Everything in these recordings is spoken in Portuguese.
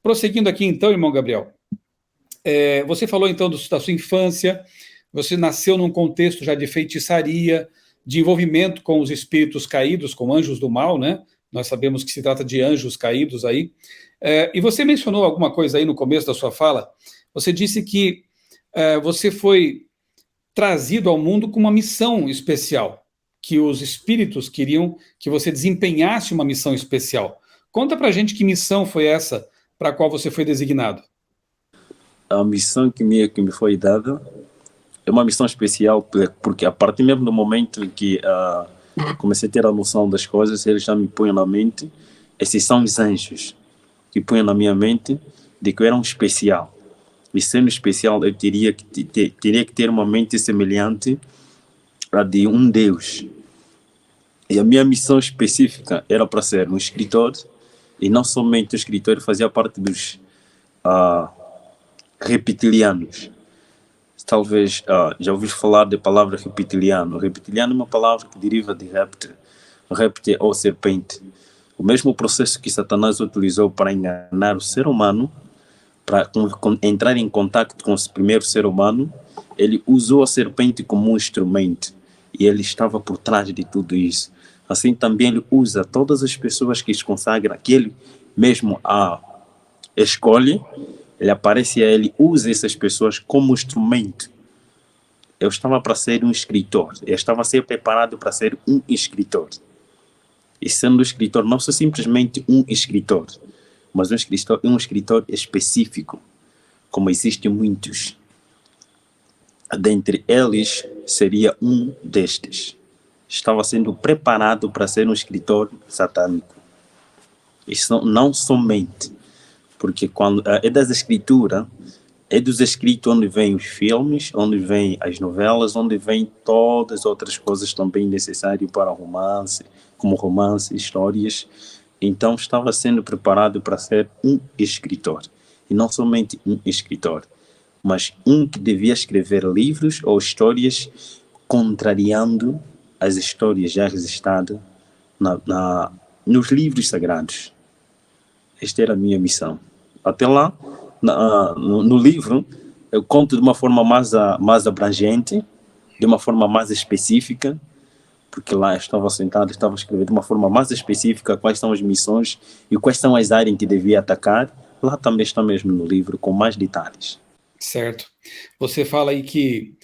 Prosseguindo aqui então, irmão Gabriel, você falou então da sua infância, você nasceu num contexto já de feitiçaria, de envolvimento com os espíritos caídos, com anjos do mal, né? Nós sabemos que se trata de anjos caídos aí. E você mencionou alguma coisa aí no começo da sua fala. Você disse que você foi trazido ao mundo com uma missão especial, que os espíritos queriam que você desempenhasse uma missão especial. Conta pra gente que missão foi essa para a qual você foi designado. A missão que me foi dada é uma missão especial, porque a partir mesmo do momento em que comecei a ter a noção das coisas, eles já me punham na mente, esses são os anjos que punham na minha mente de que eu era um especial. E sendo especial, eu teria que ter uma mente semelhante à de um Deus. E a minha missão específica era para ser um escritor, e não somente o escritor, fazia parte dos reptilianos. Talvez já ouvi falar da palavra reptiliano. Reptiliano é uma palavra que deriva de réptil. Réptil ou serpente. O mesmo processo que Satanás utilizou para enganar o ser humano, para entrar em contato com o primeiro ser humano, ele usou a serpente como um instrumento. E ele estava por trás de tudo isso. Assim também ele usa todas as pessoas que se consagram, que ele mesmo escolhe, ele aparece e ele usa essas pessoas como instrumento. Eu estava para ser um escritor, eu estava a ser preparado para ser um escritor. E sendo um escritor, não sou simplesmente um escritor, mas um escritor específico, como existem muitos. Dentre eles, seria um destes. Estava sendo preparado para ser um escritor satânico. Isso não somente, porque quando é das escrituras, é dos escritos onde vêm os filmes, onde vêm as novelas, onde vêm todas as outras coisas também necessárias para romance, como romance, histórias. Então estava sendo preparado para ser um escritor. E não somente um escritor, mas um que devia escrever livros ou histórias contrariando as histórias já registradas nos livros sagrados. Esta era a minha missão. Até lá, no livro, eu conto de uma forma mais abrangente, de uma forma mais específica, porque lá eu estava sentado, estava a escrever de uma forma mais específica quais são as missões e quais são as áreas em que devia atacar. Lá também está mesmo no livro, com mais detalhes. Certo. Você fala aí que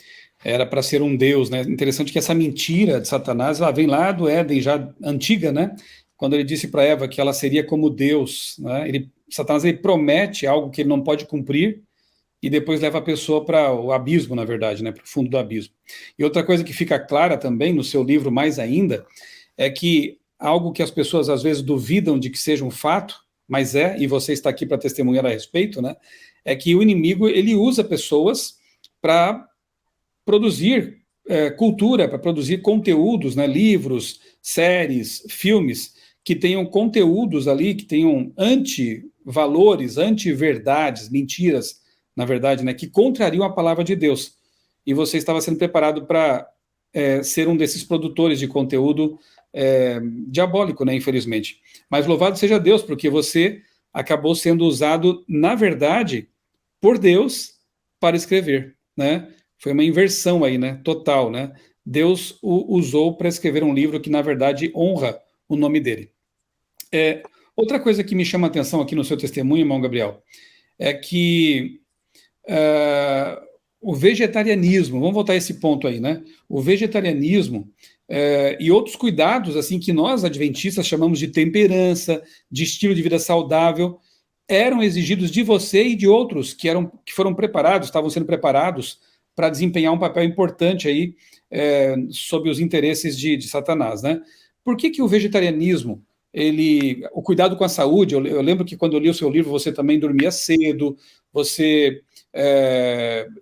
era para ser um Deus, né? Interessante que essa mentira de Satanás, ela vem lá do Éden, já antiga, né? Quando ele disse para Eva que ela seria como Deus, né? Satanás ele promete algo que ele não pode cumprir e depois leva a pessoa para o abismo, na verdade, né? Para o fundo do abismo. E outra coisa que fica clara também no seu livro, mais ainda, é que algo que as pessoas às vezes duvidam de que seja um fato, mas e você está aqui para testemunhar a respeito, né? É que o inimigo ele usa pessoas para produzir cultura, para produzir conteúdos, né? Livros, séries, filmes, que tenham conteúdos ali, que tenham anti-valores, anti-verdades, mentiras, na verdade, né, que contrariam a palavra de Deus. E você estava sendo preparado para ser um desses produtores de conteúdo diabólico, né, infelizmente. Mas louvado seja Deus, porque você acabou sendo usado, na verdade, por Deus para escrever, né? Foi uma inversão aí, né, total, né? Deus o usou para escrever um livro que, na verdade, honra o nome dele. Outra coisa que me chama a atenção aqui no seu testemunho, irmão Gabriel, é que o vegetarianismo, vamos voltar a esse ponto aí, né? O vegetarianismo e outros cuidados assim que nós adventistas chamamos de temperança, de estilo de vida saudável, eram exigidos de você e de outros que foram preparados, estavam sendo preparados para desempenhar um papel importante aí sob os interesses de Satanás, né? Por que o vegetarianismo, o cuidado com a saúde, eu lembro que quando eu li o seu livro você também dormia cedo, você,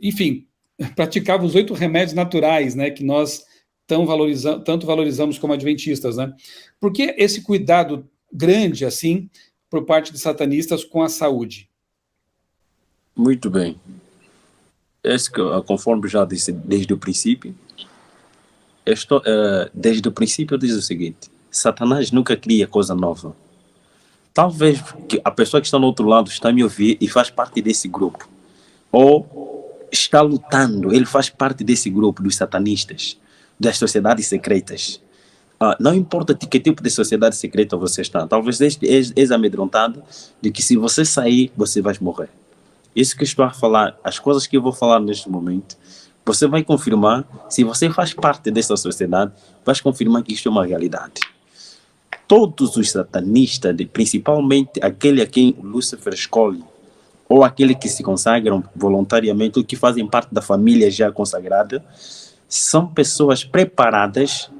enfim, praticava os 8 remédios naturais, né, que nós tanto valorizamos como adventistas, né? Por que esse cuidado grande, assim, por parte de satanistas com a saúde? Muito bem. Conforme já disse desde o princípio, desde o princípio diz o seguinte: Satanás nunca cria coisa nova. Talvez que a pessoa que está no outro lado está a me ouvir e faz parte desse grupo. Ou está lutando, ele faz parte desse grupo dos satanistas, das sociedades secretas. Não importa de que tipo de sociedade secreta você está, talvez és amedrontado de que se você sair, você vai morrer. Isso que eu estou a falar, as coisas que eu vou falar neste momento, você vai confirmar, se você faz parte dessa sociedade, vai confirmar que isto é uma realidade. Todos os satanistas, principalmente aquele a quem Lúcifer escolhe, ou aquele que se consagram voluntariamente, ou que fazem parte da família já consagrada, são pessoas preparadas,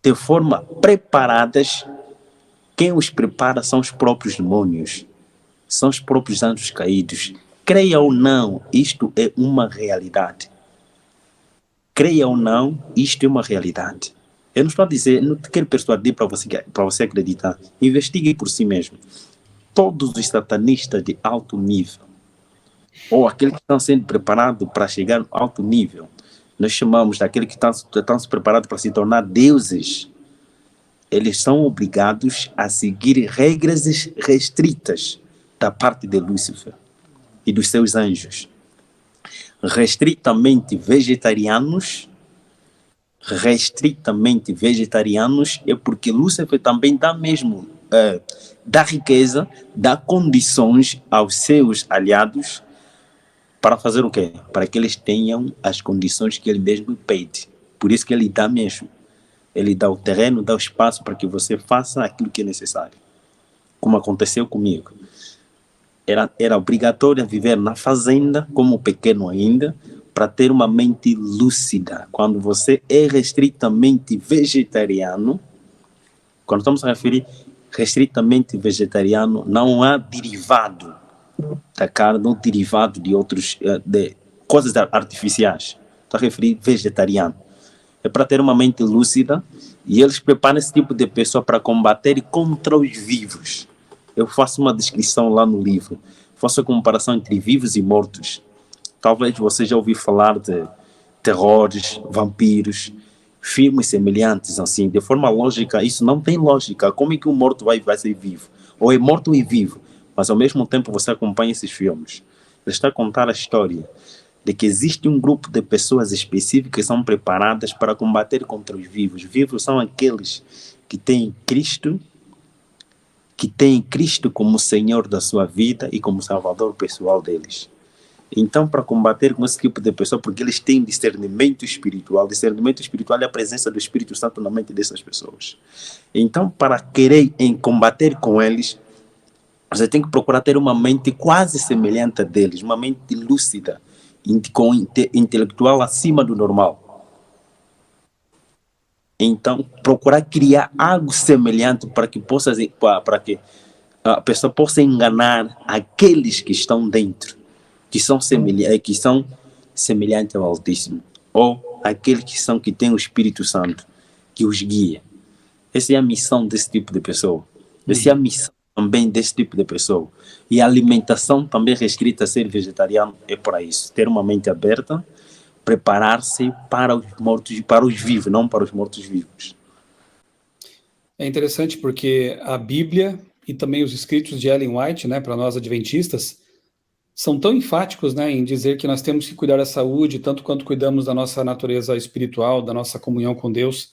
de forma preparadas. Quem os prepara são os próprios demônios, são os próprios anjos caídos. Creia ou não, isto é uma realidade. Creia ou não, isto é uma realidade. Eu não estou a dizer, não quero persuadir para você acreditar. Investigue por si mesmo. Todos os satanistas de alto nível, ou aqueles que estão sendo preparados para chegar ao alto nível, nós chamamos daqueles que estão se preparados para se tornar deuses. Eles são obrigados a seguir regras restritas da parte de Lúcifer e dos seus anjos. Restritamente vegetarianos é porque Lúcifer também dá mesmo, dá riqueza, dá condições aos seus aliados para fazer o quê? Para que eles tenham as condições que ele mesmo pede. Por isso que ele dá mesmo. Ele dá o terreno, dá o espaço para que você faça aquilo que é necessário. Como aconteceu comigo. Era obrigatório viver na fazenda, como pequeno ainda, para ter uma mente lúcida. Quando você é restritamente vegetariano, quando estamos a referir restritamente vegetariano, não há derivado da carne ou derivado de outros, de coisas artificiais. Estou a referir vegetariano. É para ter uma mente lúcida e eles preparam esse tipo de pessoa para combater contra os vivos. Eu faço uma descrição lá no livro, faço a comparação entre vivos e mortos. Talvez você já ouviu falar de terrores, vampiros, filmes semelhantes assim. De forma lógica, isso não tem lógica. Como é que um morto vai ser vivo? Ou é morto e vivo, mas ao mesmo tempo você acompanha esses filmes. Ele está a contar a história de que existe um grupo de pessoas específicas que são preparadas para combater contra os vivos. Os vivos são aqueles que têm Cristo como Senhor da sua vida e como Salvador pessoal deles. Então, para combater com esse tipo de pessoa, porque eles têm discernimento espiritual é a presença do Espírito Santo na mente dessas pessoas. Então, para querer combater com eles, você tem que procurar ter uma mente quase semelhante a deles, uma mente lúcida, com intelectual acima do normal. Então, procurar criar algo semelhante para que a pessoa possa enganar aqueles que estão dentro, que são semelhantes ao Altíssimo, ou aqueles que têm o Espírito Santo, que os guia. Essa é a missão desse tipo de pessoa. Essa é a missão também desse tipo de pessoa. E a alimentação também restrita a ser vegetariano é para isso. Ter uma mente aberta, preparar-se para os mortos, para os vivos, não para os mortos-vivos. É interessante porque a Bíblia e também os escritos de Ellen White, né, para nós adventistas, são tão enfáticos, né, em dizer que nós temos que cuidar da saúde, tanto quanto cuidamos da nossa natureza espiritual, da nossa comunhão com Deus,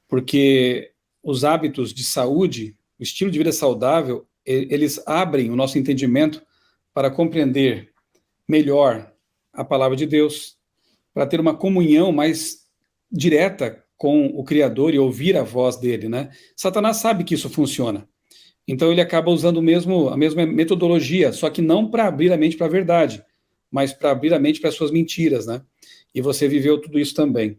porque os hábitos de saúde, o estilo de vida saudável, eles abrem o nosso entendimento para compreender melhor a palavra de Deus, para ter uma comunhão mais direta com o Criador e ouvir a voz dele, né? Satanás sabe que isso funciona. Então ele acaba usando a mesma metodologia, só que não para abrir a mente para a verdade, mas para abrir a mente para as suas mentiras, né? E você viveu tudo isso também.